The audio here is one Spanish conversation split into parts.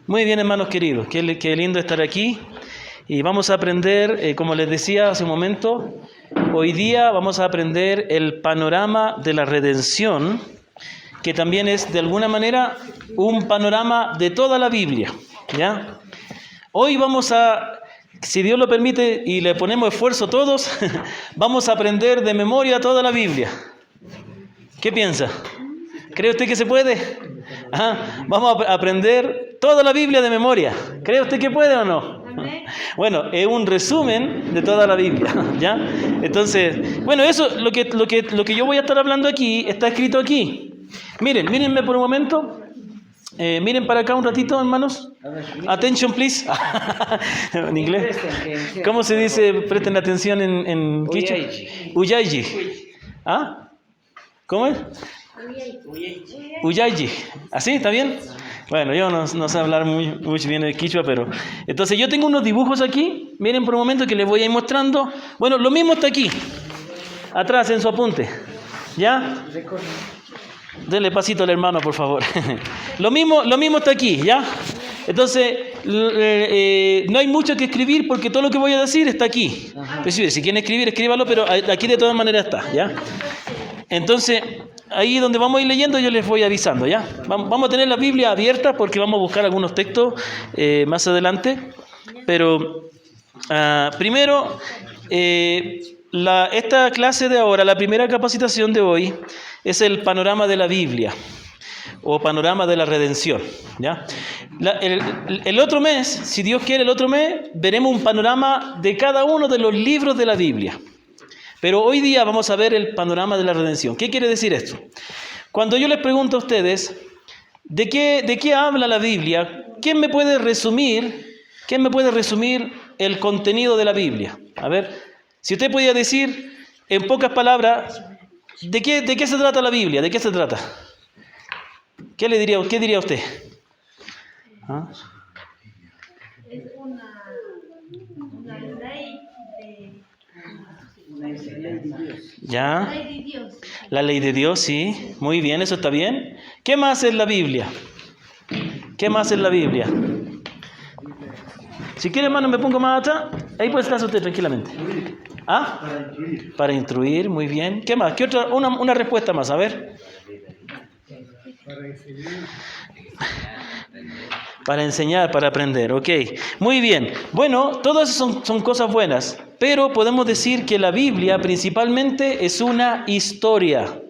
Muy bien, hermanos queridos, qué lindo estar aquí. Y vamos a aprender, como les decía hace un momento, hoy día vamos a aprender el panorama de la redención, que también es de alguna manera un panorama de toda la Biblia, ¿ya? Hoy vamos a, si Dios lo permite y le ponemos esfuerzo todos, vamos a aprender de memoria toda la Biblia. ¿Qué piensa? ¿Cree usted que se puede? Vamos a aprender toda la Biblia de memoria. ¿Cree usted que puede o no? Bueno, es un resumen de toda la Biblia, ¿ya? Entonces, bueno, eso, lo que yo voy a estar hablando aquí, está escrito aquí. Mírenme por un momento. Miren para acá un ratito, hermanos. Attention, please. En inglés. ¿Cómo se dice? Presten atención en quichua. Uyayji. ¿Ah? ¿Cómo es? Uyayji. ¿Así? ¿Está bien? Bueno, yo no sé hablar muy bien de quichua, pero... Entonces, yo tengo unos dibujos aquí. Miren por un momento que les voy a ir mostrando. Bueno, lo mismo está aquí. Atrás, en su apunte. ¿Ya? Dele pasito al hermano, por favor. Lo mismo está aquí, ¿ya? Entonces, no hay mucho que escribir porque todo lo que voy a decir está aquí. Pues, si quieren escribir, escríbalo, pero aquí de todas maneras está, ¿ya? Entonces, ahí donde vamos a ir leyendo, yo les voy avisando, ¿ya? Vamos a tener la Biblia abierta porque vamos a buscar algunos textos más adelante. Pero, primero, esta clase de ahora, la primera capacitación de hoy, es el panorama de la Biblia o panorama de la redención, ¿ya? El otro mes, si Dios quiere, el otro mes veremos un panorama de cada uno de los libros de la Biblia. Pero hoy día vamos a ver el panorama de la redención. ¿Qué quiere decir esto? Cuando yo les pregunto a ustedes, ¿de qué habla la Biblia? ¿Quién me puede resumir el contenido de la Biblia? A ver, si usted podía decir en pocas palabras, ¿de qué se trata la Biblia? ¿De qué se trata? ¿Qué diría usted? ¿Ah? Es una ley de Dios. ¿Ya? La ley de Dios. La ley de Dios, sí. Muy bien, eso está bien. ¿Qué más es la Biblia? ¿Qué más es la Biblia? Si quiere, hermano, me pongo más atrás. Ahí puede estar usted tranquilamente. ¿Ah? Para instruir, muy bien. ¿Qué más? ¿Qué otra? Una respuesta más, a ver. Para enseñar, para aprender, ok. Muy bien. Bueno, todas son cosas buenas, pero podemos decir que la Biblia principalmente es una historia.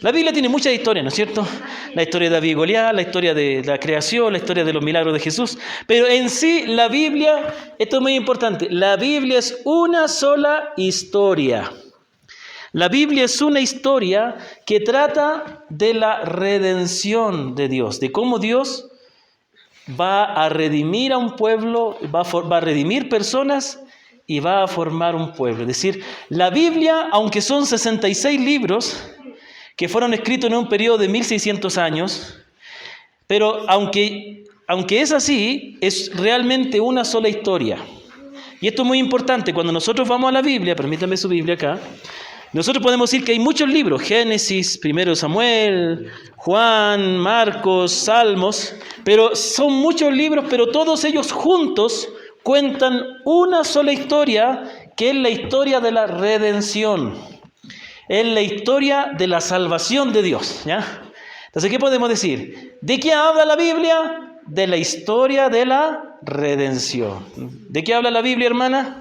La Biblia tiene muchas historias, ¿no es cierto? La historia de David y Goliat, la historia de la creación, la historia de los milagros de Jesús. Pero en sí, la Biblia, esto es muy importante, la Biblia es una sola historia. La Biblia es una historia que trata de la redención de Dios, de cómo Dios va a redimir a un pueblo, va a redimir personas y va a formar un pueblo. Es decir, la Biblia, aunque son 66 libros que fueron escritos en un periodo de 1600 años, pero aunque es así, es realmente una sola historia. Y esto es muy importante, cuando nosotros vamos a la Biblia, permítame su Biblia acá, nosotros podemos decir que hay muchos libros, Génesis, 1 Samuel, Juan, Marcos, Salmos, pero son muchos libros, pero todos ellos juntos cuentan una sola historia, que es la historia de la redención. Es la historia de la salvación de Dios, ¿ya? Entonces, ¿qué podemos decir? ¿De qué habla la Biblia? De la historia de la redención. ¿De qué habla la Biblia, hermana?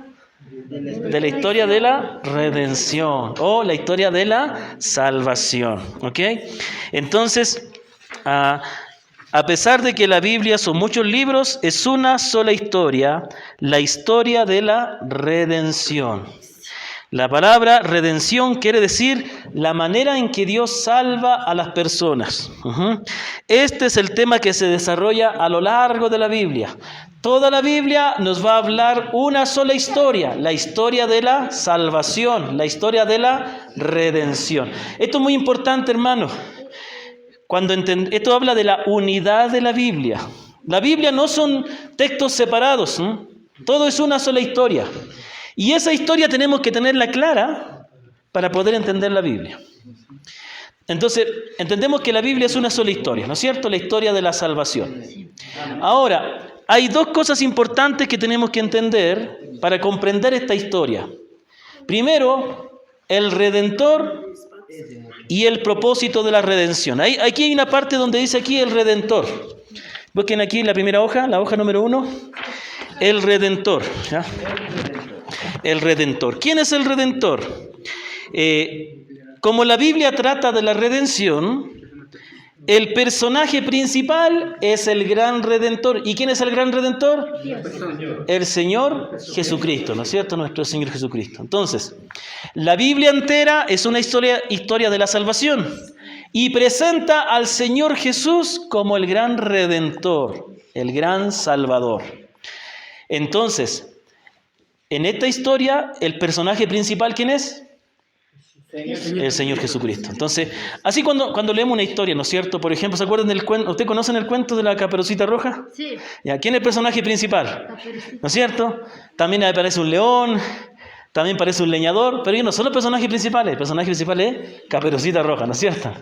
De la historia de la redención o la historia de la salvación, ¿ok? Entonces, a pesar de que la Biblia son muchos libros, es una sola historia, la historia de la redención. La palabra redención quiere decir la manera en que Dios salva a las personas. Este es el tema que se desarrolla a lo largo de la Biblia. Toda la Biblia nos va a hablar una sola historia, la historia de la salvación, la historia de la redención. Esto es muy importante, hermano. Esto habla de la unidad de la Biblia. La Biblia no son textos separados, todo es una sola historia. Y esa historia tenemos que tenerla clara para poder entender la Biblia. Entonces, entendemos que la Biblia es una sola historia, ¿no es cierto? La historia de la salvación. Ahora, hay dos cosas importantes que tenemos que entender para comprender esta historia. Primero, el Redentor y el propósito de la redención. Aquí hay una parte donde dice aquí el Redentor. Busquen aquí en la primera hoja, la hoja número 1, el Redentor. ¿Ya? El Redentor. ¿Quién es el Redentor? Como la Biblia trata de la redención, el personaje principal es el gran Redentor. ¿Y quién es el gran Redentor? Dios. El Señor Jesucristo, ¿no es cierto? Nuestro Señor Jesucristo. Entonces, la Biblia entera es una historia de la salvación y presenta al Señor Jesús como el gran Redentor, el gran Salvador. Entonces, en esta historia, el personaje principal, ¿quién es? El Señor Jesucristo. Entonces, así cuando leemos una historia, ¿no es cierto? Por ejemplo, ¿se acuerdan del cuento? ¿Ustedes conocen el cuento de la Caperucita Roja? Sí. ¿Ya? ¿Quién es el personaje principal? ¿No es cierto? También aparece un león, también aparece un leñador, pero ellos no son los personajes principales. El personaje principal es Caperucita Roja, ¿no es cierto?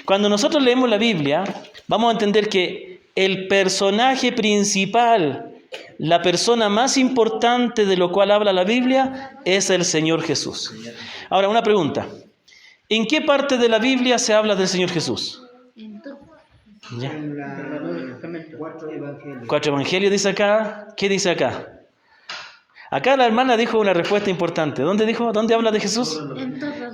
Cuando nosotros leemos la Biblia, vamos a entender que el personaje principal, la persona más importante de lo cual habla la Biblia, es el Señor Jesús. Ahora, una pregunta. ¿En qué parte de la Biblia se habla del Señor Jesús? ¿Ya? En la 4 evangelios. 4 evangelios dice acá. ¿Qué dice acá? Acá la hermana dijo una respuesta importante. ¿Dónde dijo? ¿Dónde habla de Jesús?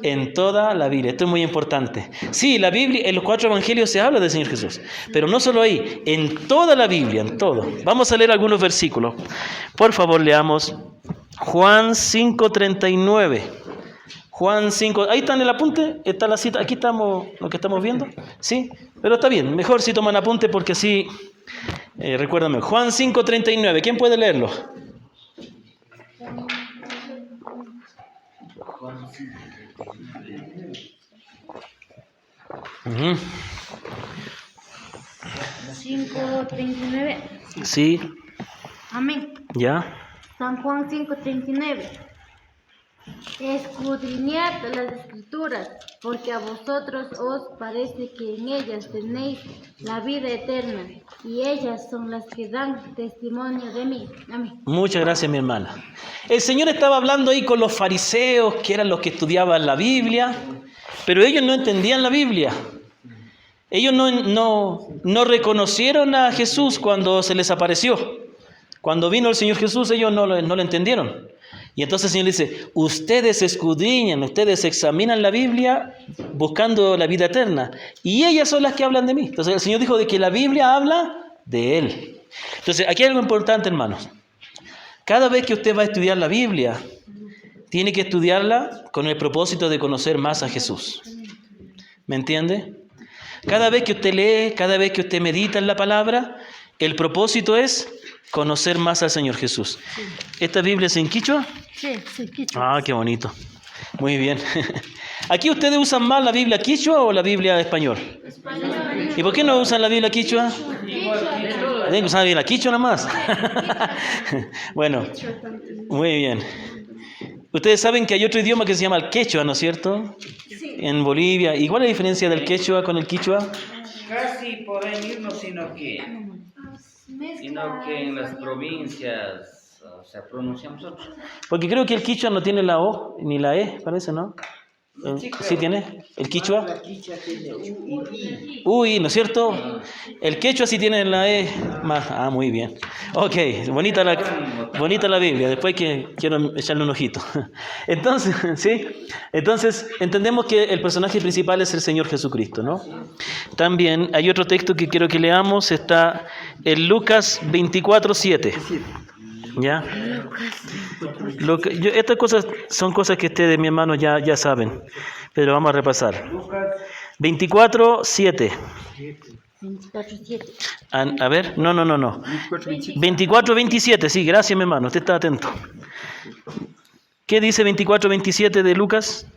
En toda la Biblia. Esto es muy importante. Sí, la Biblia, en los 4 evangelios se habla del Señor Jesús. Pero no solo ahí, en toda la Biblia, en todo. Vamos a leer algunos versículos. Por favor, leamos. Juan 5:39. Juan 5, ahí está en el apunte, está la cita, aquí estamos, lo que estamos viendo, ¿sí? Pero está bien, mejor si toman apunte porque así, recuérdame, Juan 5:39, ¿quién puede leerlo? Uh-huh. 5:39. Sí, Amén. ya, San Juan 5:39. Escudriñad las Escrituras, porque a vosotros os parece que en ellas tenéis la vida eterna, y ellas son las que dan testimonio de mí. Amén. muchas gracias mi hermana. El Señor estaba hablando ahí con los fariseos, que eran los que estudiaban la Biblia, pero ellos no entendían la Biblia. Ellos no reconocieron a Jesús cuando se les apareció. Cuando vino el Señor Jesús, ellos no lo entendieron. Y entonces el Señor dice, ustedes escudriñan, ustedes examinan la Biblia buscando la vida eterna. Y ellas son las que hablan de mí. Entonces el Señor dijo de que la Biblia habla de Él. Entonces aquí hay algo importante, hermanos. Cada vez que usted va a estudiar la Biblia, tiene que estudiarla con el propósito de conocer más a Jesús. ¿Me entiende? Cada vez que usted lee, cada vez que usted medita en la palabra, el propósito es conocer más al Señor Jesús. ¿Esta Biblia es en quichua? Sí, quichua. Ah, qué bonito. Muy bien. ¿Aquí ustedes usan más la Biblia quichua o la Biblia español? ¿Y por qué no usan la Biblia quichua? ¿Tienen que usar la Biblia quichua nada más? Bueno, muy bien. Ustedes saben que hay otro idioma que se llama el quechua, ¿no es cierto? En Bolivia. ¿Y cuál es la diferencia del quechua con el quichua? Casi por ahí mismo, sino que en las provincias, o sea, pronunciamos otros. Porque creo que el quichua no tiene la O ni la E, parece, ¿no? ¿Sí tiene? ¿El quichua? La quichua tiene U y I. Uy, ¿no es cierto? El quechua sí tiene la E más. Ah, muy bien. Ok, bonita la Biblia. Después quiero echarle un ojito. Entonces, ¿sí? Entonces, entendemos que el personaje principal es el Señor Jesucristo, ¿no? También hay otro texto que quiero que leamos. Está en Lucas 24:7. ¿Ya? Estas cosas son cosas que ustedes, mi hermano, ya saben, pero vamos a repasar. 24:7. 24:7. A ver, no. 24:27, sí, gracias, mi hermano, usted está atento. ¿Qué dice 24:27 de Lucas?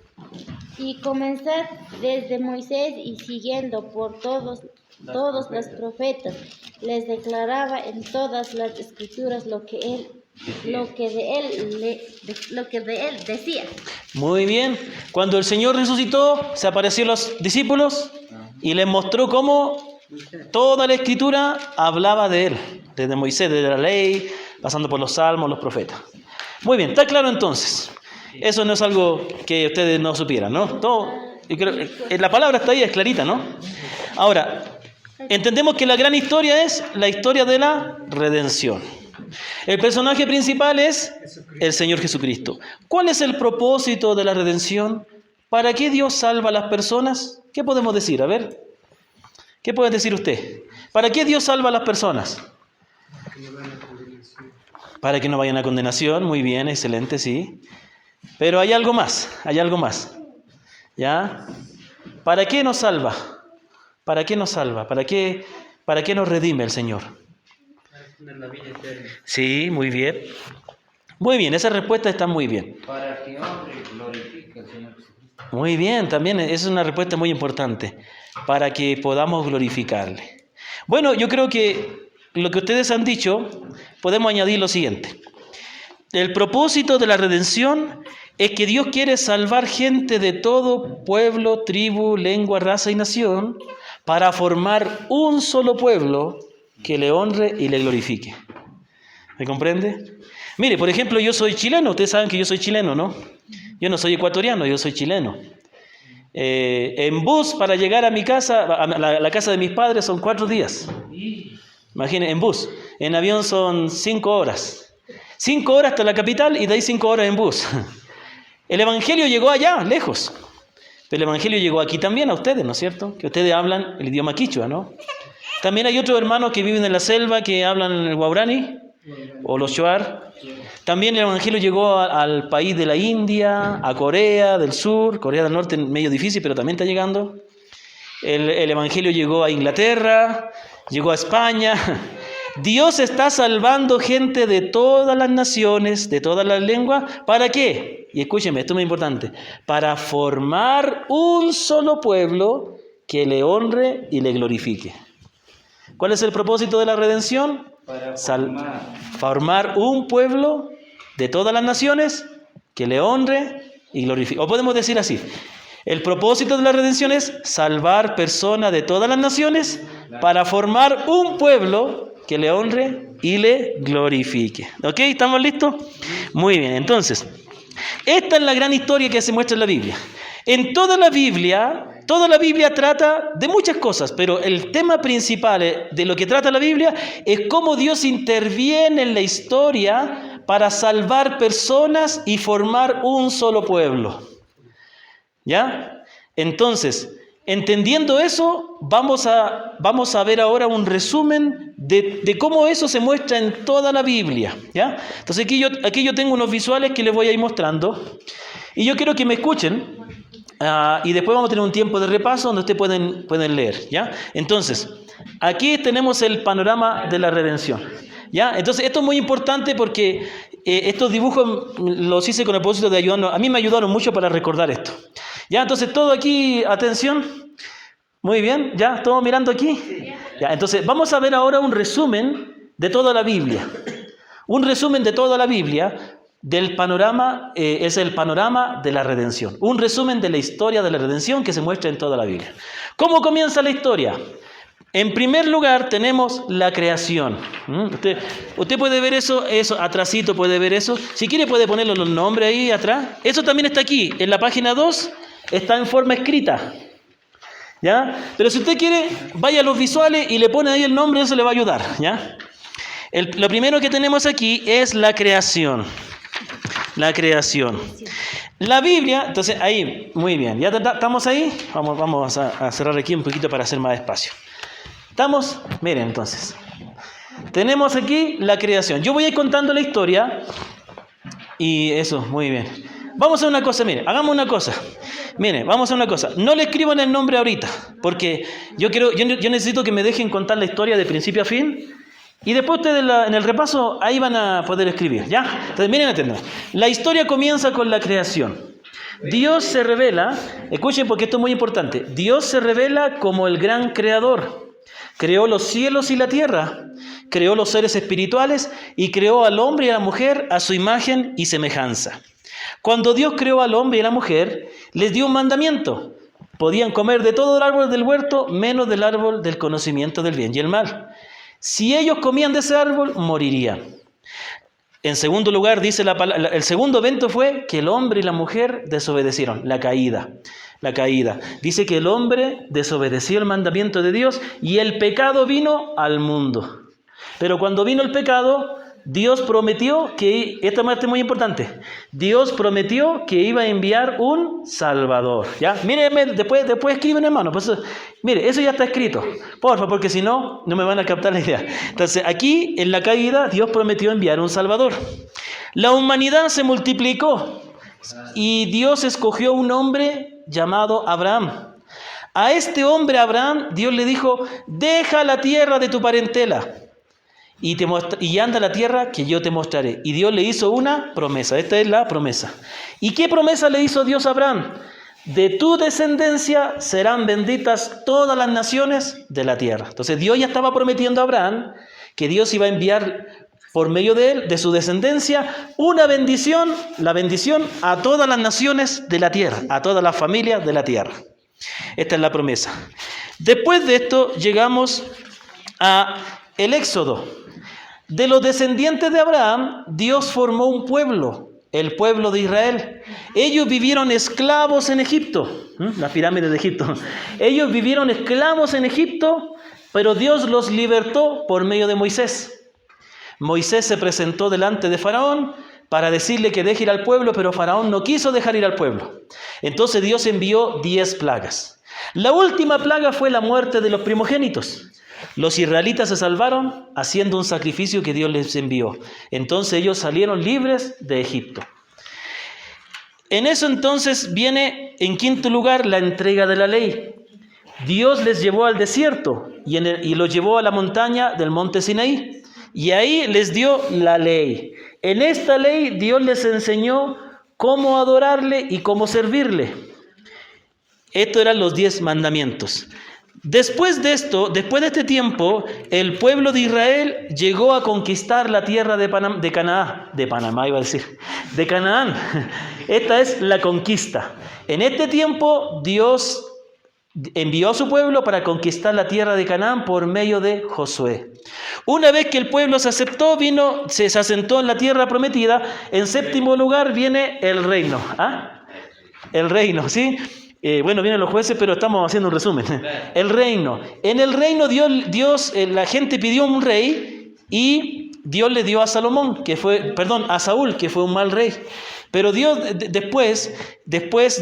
Y comenzad desde Moisés y siguiendo por todos los profetas, les declaraba en todas las escrituras lo que él lo que de él decía. Muy bien. Cuando el Señor resucitó, se apareció a los discípulos y les mostró cómo toda la Escritura hablaba de él, desde Moisés, desde la ley, pasando por los salmos, los profetas. Muy bien, está claro entonces. Eso no es algo que ustedes no supieran, ¿no? Todo, yo creo, la palabra está ahí, es clarita, ¿no? Ahora, entendemos que la gran historia es la historia de la redención. El personaje principal es el Señor Jesucristo. ¿Cuál es el propósito de la redención? ¿Para qué Dios salva a las personas? ¿Qué podemos decir? A ver, ¿qué puede decir usted? ¿Para qué Dios salva a las personas? Para que no vayan a condenación. Muy bien, excelente, sí. Pero hay algo más, ¿ya? ¿Para qué nos salva? ¿Para qué nos salva? ¿Para qué nos redime el Señor? La vida eterna. Sí, muy bien. Muy bien, esa respuesta está muy bien. Para que honre y glorifique al Señor Jesucristo. Muy bien, también es una respuesta muy importante. Para que podamos glorificarle. Bueno, yo creo que lo que ustedes han dicho, podemos añadir lo siguiente. El propósito de la redención es que Dios quiere salvar gente de todo pueblo, tribu, lengua, raza y nación para formar un solo pueblo que le honre y le glorifique. ¿Me comprende? Mire, por ejemplo, yo soy chileno. Ustedes saben que yo soy chileno, ¿no? Yo no soy ecuatoriano, yo soy chileno. En bus para llegar a mi casa, a la casa de mis padres, son 4 días. Imaginen, en bus. En avión son 5 horas. 5 horas hasta la capital y de ahí 5 horas en bus. El Evangelio llegó allá, lejos. Pero el Evangelio llegó aquí también a ustedes, ¿no es cierto? Que ustedes hablan el idioma quichua, ¿no? También hay otros hermanos que viven en la selva que hablan el guaraní o los shuar. También el Evangelio llegó al país de la India, a Corea del Sur, Corea del Norte, medio difícil, pero también está llegando. El Evangelio llegó a Inglaterra, llegó a España. Dios está salvando gente de todas las naciones, de todas las lenguas. ¿Para qué? Y escúchenme, esto es muy importante. Para formar un solo pueblo que le honre y le glorifique. ¿Cuál es el propósito de la redención? Para formar un pueblo de todas las naciones que le honre y glorifique. O podemos decir así. El propósito de la redención es salvar personas de todas las naciones para formar un pueblo que le honre y le glorifique. ¿Ok? ¿Estamos listos? Muy bien, entonces, esta es la gran historia que se muestra en la Biblia. En toda la Biblia trata de muchas cosas, pero el tema principal de lo que trata la Biblia es cómo Dios interviene en la historia para salvar personas y formar un solo pueblo. ¿Ya? Entonces, entendiendo eso, vamos a ver ahora un resumen de cómo eso se muestra en toda la Biblia. ¿Ya? Entonces aquí yo tengo unos visuales que les voy a ir mostrando y yo quiero que me escuchen y después vamos a tener un tiempo de repaso donde ustedes pueden leer. ¿Ya? Entonces, aquí tenemos el panorama de la redención. ¿Ya? Entonces esto es muy importante porque estos dibujos los hice con el propósito de ayudarnos. A mí me ayudaron mucho para recordar esto. ¿Ya? Entonces todo aquí, atención. Muy bien, ¿ya? ¿Todos mirando aquí? Ya, entonces vamos a ver ahora un resumen de toda la Biblia. Un resumen de toda la Biblia del panorama, es el panorama de la redención. Un resumen de la historia de la redención que se muestra en toda la Biblia. ¿Cómo comienza la historia? En primer lugar tenemos la creación. Usted puede ver eso atrásito puede ver eso. Si quiere puede ponerle los nombres ahí atrás. Eso también está aquí, en la página 2, está en forma escrita. ¿Ya? Pero si usted quiere, vaya a los visuales y le pone ahí el nombre, eso le va a ayudar. ¿Ya? Lo primero que tenemos aquí es la creación. La creación. La Biblia, entonces ahí, muy bien. ¿Ya estamos ahí? Vamos a cerrar aquí un poquito para hacer más espacio. ¿Estamos? Miren entonces. Tenemos aquí la creación. Yo voy a ir contando la historia. Y eso, muy bien. Vamos a hacer una cosa, miren, hagamos una cosa. Miren, vamos a hacer una cosa. No le escriban el nombre ahorita, porque yo necesito que me dejen contar la historia de principio a fin. Y después ustedes en el repaso, ahí van a poder escribir, ¿ya? Entonces, miren, entiendan. La historia comienza con la creación. Dios se revela, escuchen porque esto es muy importante. Dios se revela como el gran creador. Creó los cielos y la tierra. creó los seres espirituales y creó al hombre y a la mujer a su imagen y semejanza. Cuando Dios creó al hombre y a la mujer, les dio un mandamiento. Podían comer de todo el árbol del huerto, menos del árbol del conocimiento del bien y el mal. Si ellos comían de ese árbol, morirían. En segundo lugar, dice el segundo evento fue que el hombre y la mujer desobedecieron, la caída. La caída. Dice que el hombre desobedeció el mandamiento de Dios y el pecado vino al mundo. Pero cuando vino el pecado, Dios prometió que, esta parte es muy importante, Dios prometió que iba a enviar un Salvador. ¿Ya? Mírenme, después escriben, hermano. Pues, mire, eso ya está escrito. Porfa, porque si no, no me van a captar la idea. Entonces, aquí en la caída, Dios prometió enviar un Salvador. La humanidad se multiplicó y Dios escogió un hombre llamado Abraham. A este hombre Abraham, Dios le dijo: deja la tierra de tu parentela y anda a la tierra que yo te mostraré. Y Dios le hizo una promesa. Esta es la promesa. ¿Y qué promesa le hizo Dios a Abraham? De tu descendencia serán benditas todas las naciones de la tierra. Entonces Dios ya estaba prometiendo a Abraham que Dios iba a enviar por medio de él, de su descendencia, una bendición, la bendición a todas las naciones de la tierra, a todas las familias de la tierra. Esta es la promesa. Después de esto llegamos a el Éxodo. De los descendientes de Abraham, Dios formó un pueblo, el pueblo de Israel. Ellos vivieron esclavos en Egipto, las pirámides de Egipto. Ellos vivieron esclavos en Egipto, pero Dios los libertó por medio de Moisés. Moisés se presentó delante de Faraón para decirle que deje ir al pueblo, pero Faraón no quiso dejar ir al pueblo. Entonces Dios envió 10 plagas. La última plaga fue la muerte de los primogénitos. Los israelitas se salvaron haciendo un sacrificio que Dios les envió. Entonces ellos salieron libres de Egipto. En eso entonces viene en quinto lugar la entrega de la ley. Dios les llevó al desierto y los llevó a la montaña del monte Sinaí. Y ahí les dio la ley. En esta ley Dios les enseñó cómo adorarle y cómo servirle. Estos eran los 10 mandamientos. Después de este tiempo, el pueblo de Israel llegó a conquistar la tierra de Canaán. De Panamá iba a decir. De Canaán. Esta es la conquista. En este tiempo Dios envió a su pueblo para conquistar la tierra de Canaán por medio de Josué. Una vez que el pueblo se aceptó, se asentó en la tierra prometida. En séptimo lugar viene el reino. El reino, ¿sí? Bueno, vienen los jueces, pero estamos haciendo un resumen. El reino. En el reino la gente pidió un rey y Dios le dio a Saúl, que fue un mal rey. Pero Dios después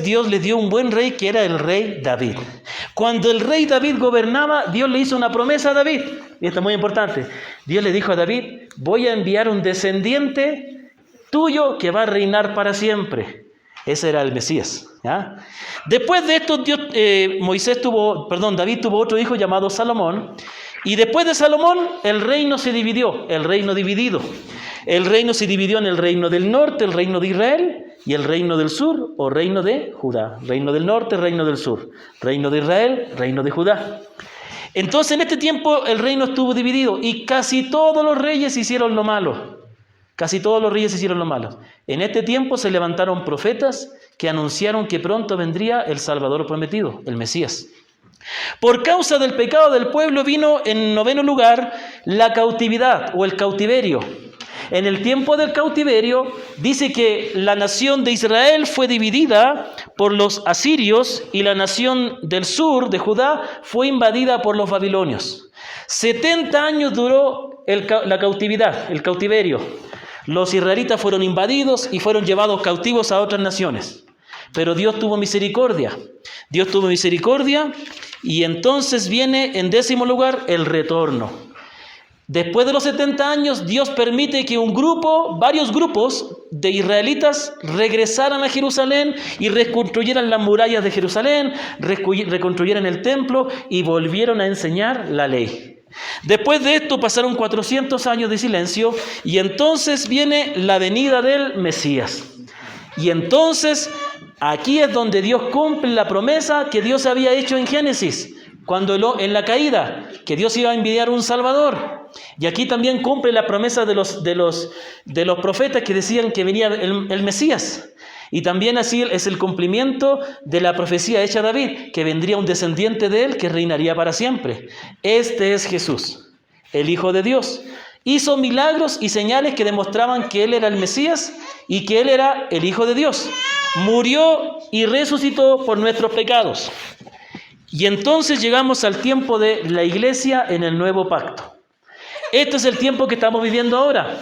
Dios le dio un buen rey, que era el rey David. Cuando el rey David gobernaba, Dios le hizo una promesa a David. Y esto es muy importante. Dios le dijo a David: voy a enviar un descendiente tuyo que va a reinar para siempre. Ese era el Mesías, ¿ya? Después de esto, David tuvo otro hijo llamado Salomón. Y después de Salomón, el reino se dividió, el reino dividido. El reino se dividió en el reino del norte, el reino de Israel, y el reino del sur, o reino de Judá. Reino del norte, reino del sur. Reino de Israel, reino de Judá. Entonces, en este tiempo, el reino estuvo dividido, y casi todos los reyes hicieron lo malo. Casi todos los reyes hicieron lo malo. En este tiempo se levantaron profetas que anunciaron que pronto vendría el Salvador prometido, el Mesías. Por causa del pecado del pueblo vino en noveno lugar la cautividad o el cautiverio. En el tiempo del cautiverio dice que la nación de Israel fue dividida por los asirios y la nación del sur de Judá fue invadida por los babilonios. 70 años duró la cautividad, el cautiverio. Los israelitas fueron invadidos y fueron llevados cautivos a otras naciones. Pero Dios tuvo misericordia. Dios tuvo misericordia y entonces viene en décimo lugar el retorno. Después de los 70 años, Dios permite que varios grupos de israelitas regresaran a Jerusalén y reconstruyeran las murallas de Jerusalén, reconstruyeran el templo y volvieron a enseñar la ley. Después de esto pasaron 400 años de silencio y entonces viene la venida del Mesías. Y entonces aquí es donde Dios cumple la promesa que Dios había hecho en Génesis, cuando en la caída, que Dios iba a enviar un Salvador. Y aquí también cumple la promesa de los profetas que decían que venía el Mesías. Y también así es el cumplimiento de la profecía hecha a David, que vendría un descendiente de él que reinaría para siempre. Este es Jesús, el Hijo de Dios. Hizo milagros y señales que demostraban que él era el Mesías y que él era el Hijo de Dios. Murió y resucitó por nuestros pecados. Y entonces llegamos al tiempo de la iglesia en el nuevo pacto. Este es el tiempo que estamos viviendo ahora.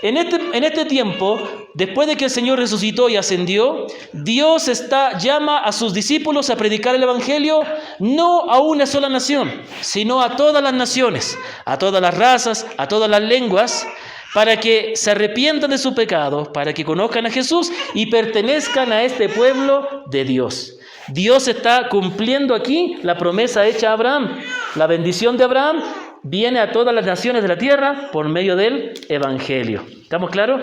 En este tiempo, después de que el Señor resucitó y ascendió, Dios llama a sus discípulos a predicar el Evangelio no a una sola nación, sino a todas las naciones, a todas las razas, a todas las lenguas, para que se arrepientan de su pecado, para que conozcan a Jesús y pertenezcan a este pueblo de Dios. Dios está cumpliendo aquí la promesa hecha a Abraham. La bendición de Abraham viene a todas las naciones de la tierra por medio del Evangelio. ¿Estamos claros?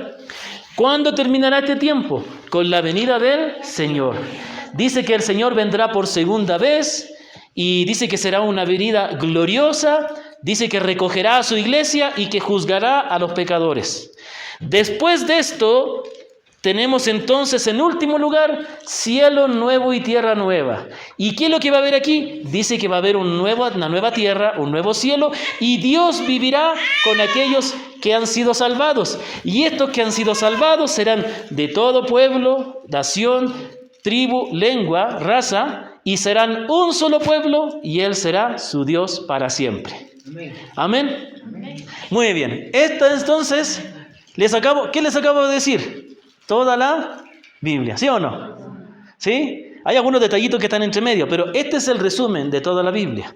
¿Cuándo terminará este tiempo? Con la venida del Señor. Dice que el Señor vendrá por segunda vez y dice que será una venida gloriosa. Dice que recogerá a su iglesia y que juzgará a los pecadores. Después de esto, tenemos entonces en último lugar cielo nuevo y tierra nueva. ¿Y qué es lo que va a haber aquí? Dice que va a haber una nueva tierra, un nuevo cielo, y Dios vivirá con aquellos que han sido salvados. Y estos que han sido salvados serán de todo pueblo, nación, tribu, lengua, raza, y serán un solo pueblo, y Él será su Dios para siempre. Amén. Muy bien. Esta entonces, ¿qué les acabo de decir? Toda la Biblia, ¿sí o no? ¿Sí? Hay algunos detallitos que están entre medio, pero este es el resumen de toda la Biblia.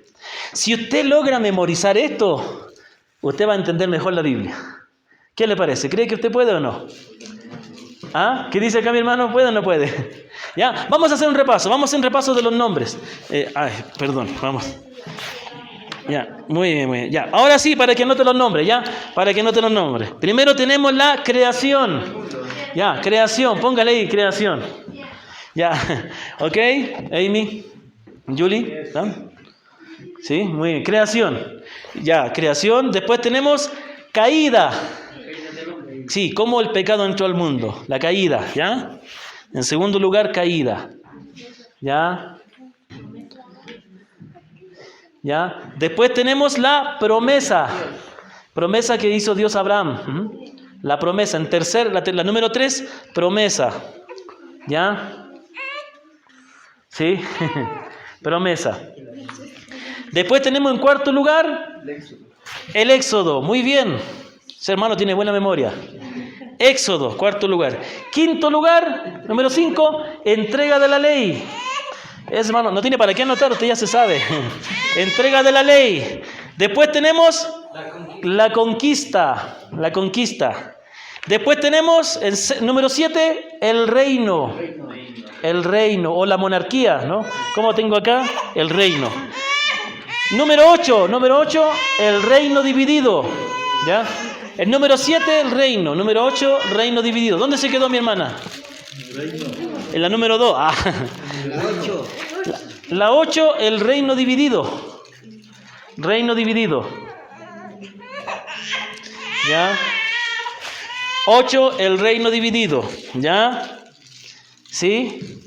Si usted logra memorizar esto, usted va a entender mejor la Biblia. ¿Qué le parece? ¿Cree que usted puede o no? ¿Ah? ¿Qué dice acá mi hermano? ¿Puede o no puede? ¿Ya? Vamos a hacer un repaso. Vamos a hacer un repaso de los nombres. Vamos. Ya, muy bien. Ya, ahora sí, para que anote los nombres, ¿ya? Para que anote los nombres. Primero tenemos la creación. Ya, creación, póngale ahí, creación. Ya, ok, Amy, Julie, ¿no? Sí, muy bien, creación. Ya, creación. Después tenemos caída. Sí, cómo el pecado entró al mundo, la caída, ¿ya? En segundo lugar, caída. ¿Ya? ¿Ya? Después tenemos la promesa. Promesa que hizo Dios a Abraham. La promesa. En la número 3, promesa. ¿Ya? ¿Sí? Promesa. Después tenemos en cuarto lugar el Éxodo. Muy bien. Ese hermano tiene buena memoria. Éxodo, cuarto lugar. Quinto lugar, número 5, entrega de la ley. Ese hermano no tiene para qué anotar, usted ya se sabe. Entrega de la ley. Después tenemos la conquista. La conquista. Después tenemos, número 7, el reino. El reino o la monarquía, ¿no? ¿Cómo tengo acá? El reino. Número 8, el reino dividido. ¿Ya? El número 7, el reino. Número 8, reino dividido. ¿Dónde se quedó mi hermana? En la número 2. La 8, el reino dividido. Reino dividido. ¿Ya? 8, el reino dividido. ¿Ya? ¿Sí?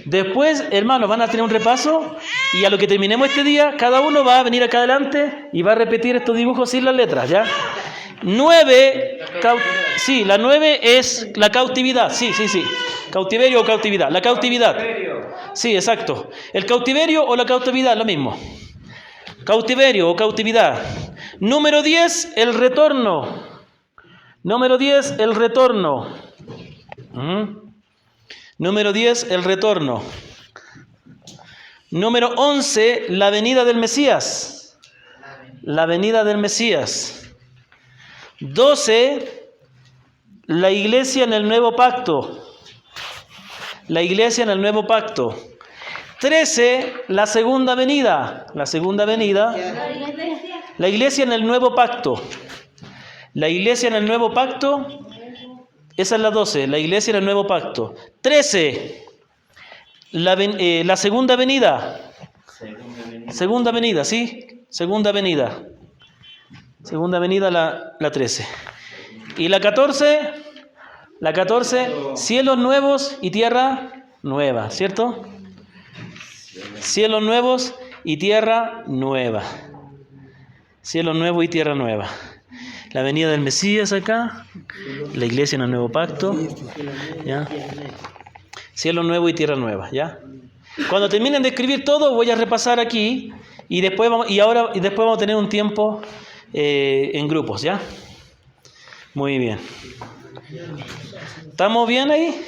Después, hermanos, van a tener un repaso y a lo que terminemos este día, cada uno va a venir acá adelante y va a repetir estos dibujos sin las letras, ¿ya? 9, sí, la 9 es la cautividad, sí. Cautiverio o cautividad, la cautividad. Sí, exacto. El cautiverio o la cautividad, lo mismo. Cautiverio o cautividad. Número 10, el retorno. Número 10, el retorno. Número 10, el retorno. Número 11, la venida del Mesías. La venida del Mesías. 12, la iglesia en el nuevo pacto. La iglesia en el nuevo pacto. 13, la segunda venida. La segunda venida. La iglesia en el nuevo pacto. La iglesia en el nuevo pacto. Esa es la 12, la iglesia en el nuevo pacto. 13, la segunda venida. Segunda venida, ¿sí? Segunda venida. Segunda venida, la 13. Y la 14, cielos nuevos y tierra nueva, ¿cierto? Cielos nuevos y tierra nueva. Cielos nuevos y tierra nueva. La venida del Mesías acá, la iglesia en el nuevo pacto, ¿ya? Cielo nuevo y tierra nueva, ¿ya? Cuando terminen de escribir todo, voy a repasar aquí y después vamos a tener un tiempo en grupos, ¿ya? Muy bien. ¿Estamos bien ahí?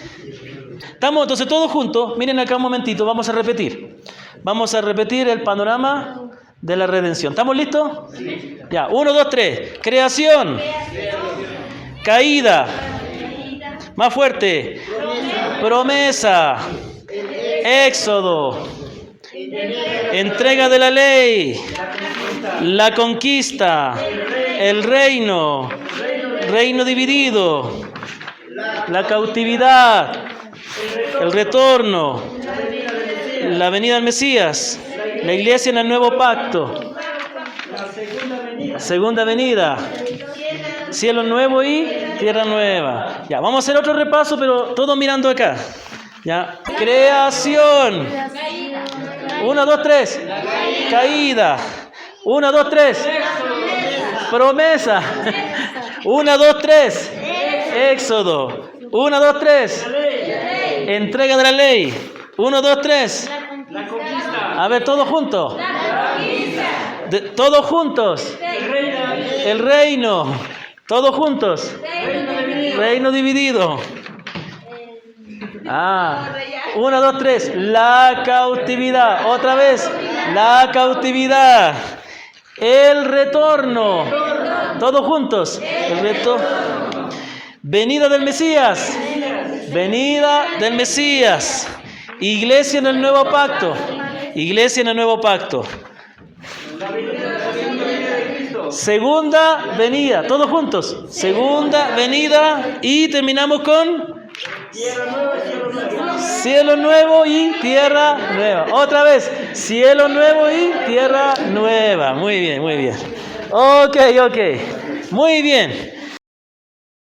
Estamos entonces todos juntos. Miren acá un momentito, vamos a repetir. Vamos a repetir el panorama de la redención. ¿Estamos listos? Ya, 1, 2, 3. Creación. Caída. Más fuerte. Promesa. Éxodo. Entrega de la ley. La conquista. El reino. Reino dividido. La cautividad. El retorno. La venida del Mesías. La iglesia en el nuevo pacto. Segunda venida. Cielo nuevo y tierra nueva. Ya, vamos a hacer otro repaso, pero todos mirando acá. Ya. Creación. 1, 2, 3. Caída. 1, 2, 3. Promesa. 1, 2, 3. Éxodo. 1, 2, 3. Entrega de la ley. 1, 2, 3. A ver, todos juntos. Todos juntos. El reino. Todos juntos. Reino dividido. 1, 2, 3. La cautividad. Otra vez. La cautividad. El retorno. Todos juntos. El retorno. Venida del Mesías. Venida del Mesías. Iglesia en el nuevo pacto. Iglesia en el nuevo pacto. Segunda venida. Todos juntos. Segunda venida. Y terminamos con cielo nuevo y tierra nueva. Otra vez. Cielo nuevo y tierra nueva. Muy bien, muy bien. Ok. Muy bien.